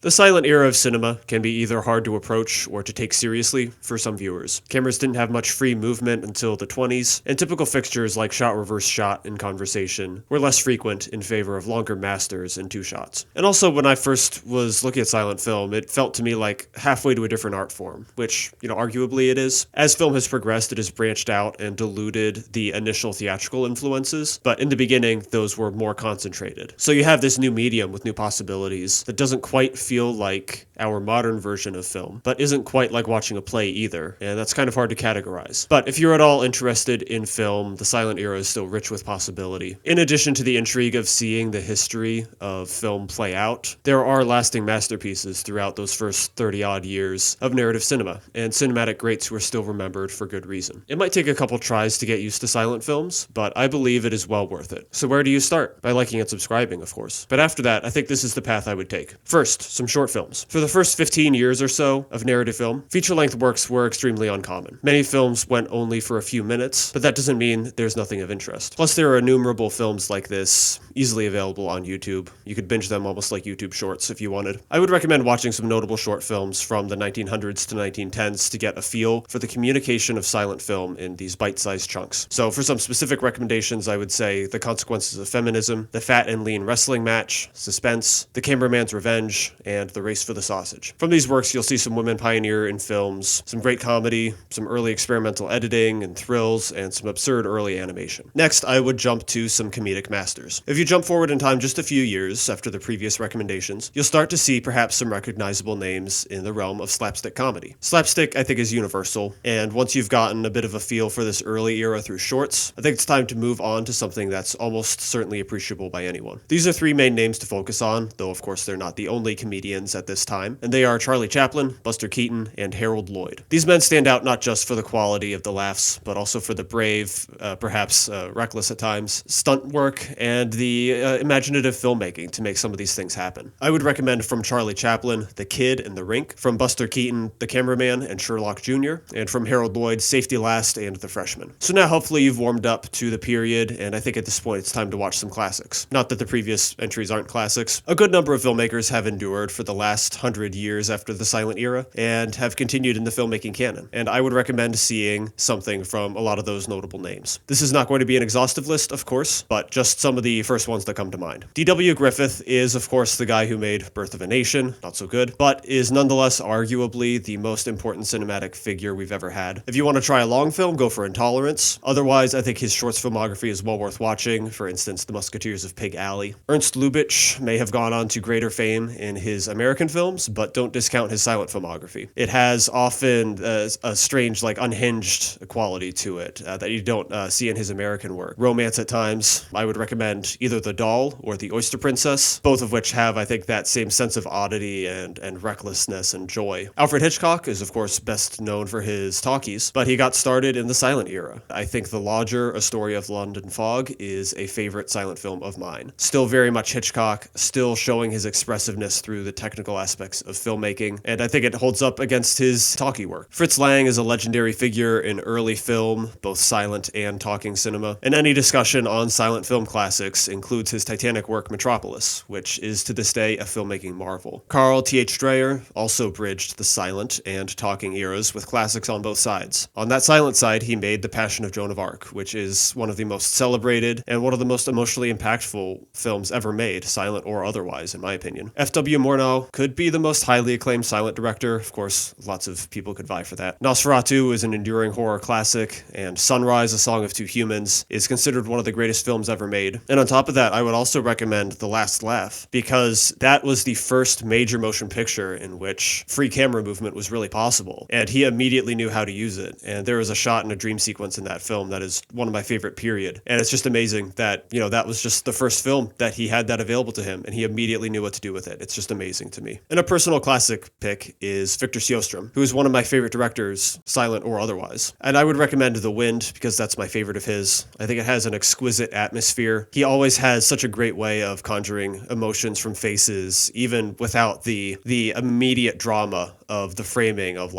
The silent era of cinema can be either hard to approach or to take seriously for some viewers. Cameras didn't have much free movement until the 20s, and typical fixtures like shot reverse shot and conversation were less frequent in favor of longer masters and two shots. And also, when I first was looking at silent film, it felt to me like halfway to a different art form, which, arguably it is. As film has progressed, it has branched out and diluted the initial theatrical influences, but in the beginning, those were more concentrated. So you have this new medium with new possibilities that doesn't quite feel like our modern version of film, but isn't quite like watching a play either, and that's kind of hard to categorize. But if you're at all interested in film, the silent era is still rich with possibility. In addition to the intrigue of seeing the history of film play out, there are lasting masterpieces throughout those first 30-odd years of narrative cinema, and cinematic greats who are still remembered for good reason. It might take a couple tries to get used to silent films, but I believe it is well worth it. So where do you start? By liking and subscribing, of course. But after that, I think this is the path I would take. First, some short films. For the first 15 years or so of narrative film, feature-length works were extremely uncommon. Many films went only for a few minutes, but that doesn't mean there's nothing of interest. Plus, there are innumerable films like this easily available on YouTube. You could binge them almost like YouTube shorts if you wanted. I would recommend watching some notable short films from the 1900s to 1910s to get a feel for the communication of silent film in these bite-sized chunks. So for some specific recommendations, I would say The Consequences of Feminism, The Fat and Lean Wrestling Match, Suspense, The Cameraman's Revenge, and The Race for the Sausage. From these works, you'll see some women pioneer in films, some great comedy, some early experimental editing and thrills, and some absurd early animation. Next, I would jump to some comedic masters. If you jump forward in time just a few years after the previous recommendations, you'll start to see perhaps some recognizable names in the realm of slapstick comedy. Slapstick, I think, is universal, and once you've gotten a bit of a feel for this early era through shorts, I think it's time to move on to something that's almost certainly appreciable by anyone. These are three main names to focus on, though of course they're not the only comedians at this time, and they are Charlie Chaplin, Buster Keaton, and Harold Lloyd. These men stand out not just for the quality of the laughs, but also for the brave, perhaps reckless at times, stunt work, and the imaginative filmmaking to make some of these things happen. I would recommend from Charlie Chaplin, The Kid and the Rink, from Buster Keaton, The Cameraman and Sherlock Jr., and from Harold Lloyd, Safety Last and The Freshman. So now hopefully you've warmed up to the period, and I think at this point it's time to watch some classics. Not that the previous entries aren't classics. A good number of filmmakers have endured for the last 100 years after the silent era, and have continued in the filmmaking canon, and I would recommend seeing something from a lot of those notable names. This is not going to be an exhaustive list, of course, but just some of the first ones that come to mind. D.W. Griffith is, of course, the guy who made Birth of a Nation, not so good, but is nonetheless arguably the most important cinematic figure we've ever had. If you want to try a long film, go for Intolerance. Otherwise, I think his shorts filmography is well worth watching, for instance, The Musketeers of Pig Alley. Ernst Lubitsch may have gone on to greater fame in his American films, but don't discount his silent filmography. It has often a strange, unhinged quality to it that you don't see in his American work. Romance at times, I would recommend either The Doll or The Oyster Princess, both of which have, I think, that same sense of oddity and recklessness and joy. Alfred Hitchcock is, of course, best known for his talkies, but he got started in the silent era. I think The Lodger, A Story of London Fog, is a favorite silent film of mine. Still very much Hitchcock, still showing his expressiveness through the technical aspects of filmmaking, and I think it holds up against his talkie work. Fritz Lang is a legendary figure in early film, both silent and talking cinema, and any discussion on silent film classics includes his Titanic work Metropolis, which is to this day a filmmaking marvel. Carl T.H. Dreyer also bridged the silent and talking eras with classics on both sides. On that silent side, he made The Passion of Joan of Arc, which is one of the most celebrated and one of the most emotionally impactful films ever made, silent or otherwise, in my opinion. F.W. Murnau could be the most highly acclaimed silent director. Of course, lots of people could vie for that. Nosferatu is an enduring horror classic, and Sunrise, A Song of Two Humans, is considered one of the greatest films ever made. And on top of that, I would also recommend The Last Laugh, because that was the first major motion picture in which free camera movement was really possible, and he immediately knew how to use it. And there is a shot in a dream sequence in that film that is one of my favorite, period. And it's just amazing that, that was just the first film that he had that available to him, and he immediately knew what to do with it. It's just amazing to me. And a personal classic pick is Victor Sjöström, who is one of my favorite directors, silent or otherwise. And I would recommend The Wind, because that's my favorite of his. I think it has an exquisite atmosphere. He always has such a great way of conjuring emotions from faces, even without the immediate drama of the framing of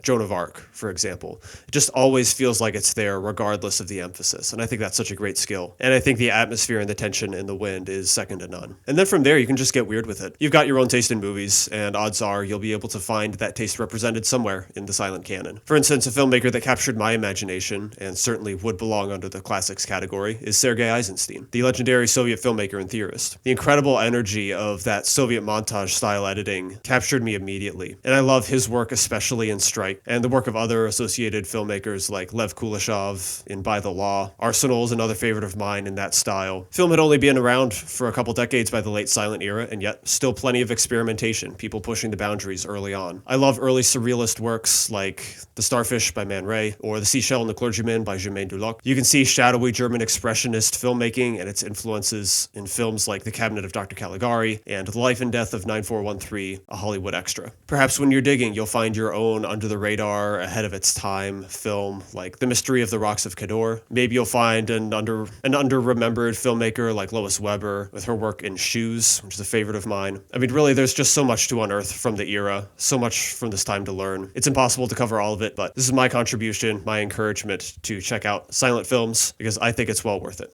Joan of Arc, for example. It just always feels like it's there regardless of the emphasis. And I think that's such a great skill. And I think the atmosphere and the tension in The Wind is second to none. And then from there, you can just get weird with it. You've got your own taste in movies. movies, and odds are you'll be able to find that taste represented somewhere in the silent canon. For instance, a filmmaker that captured my imagination, and certainly would belong under the classics category, is Sergei Eisenstein, the legendary Soviet filmmaker and theorist. The incredible energy of that Soviet montage-style editing captured me immediately, and I love his work especially in Strike, and the work of other associated filmmakers like Lev Kuleshov in By the Law. Arsenal is another favorite of mine in that style. Film had only been around for a couple decades by the late silent era, and yet still plenty of experimentation, people pushing the boundaries early on. I love early surrealist works like The Starfish by Man Ray, or The Seashell and the Clergyman by Germain Duloc. You can see shadowy German expressionist filmmaking and its influences in films like The Cabinet of Dr. Caligari and The Life and Death of 9413, a Hollywood extra. Perhaps when you're digging, you'll find your own under-the-radar, ahead-of-its-time film like The Mystery of the Rocks of Cador. Maybe you'll find an under-remembered filmmaker like Lois Weber with her work in Shoes, which is a favorite of mine. I mean, really, there's just so much to unearth from the era, so much from this time to learn. It's impossible to cover all of it, but this is my contribution, my encouragement to check out silent films, because I think it's well worth it.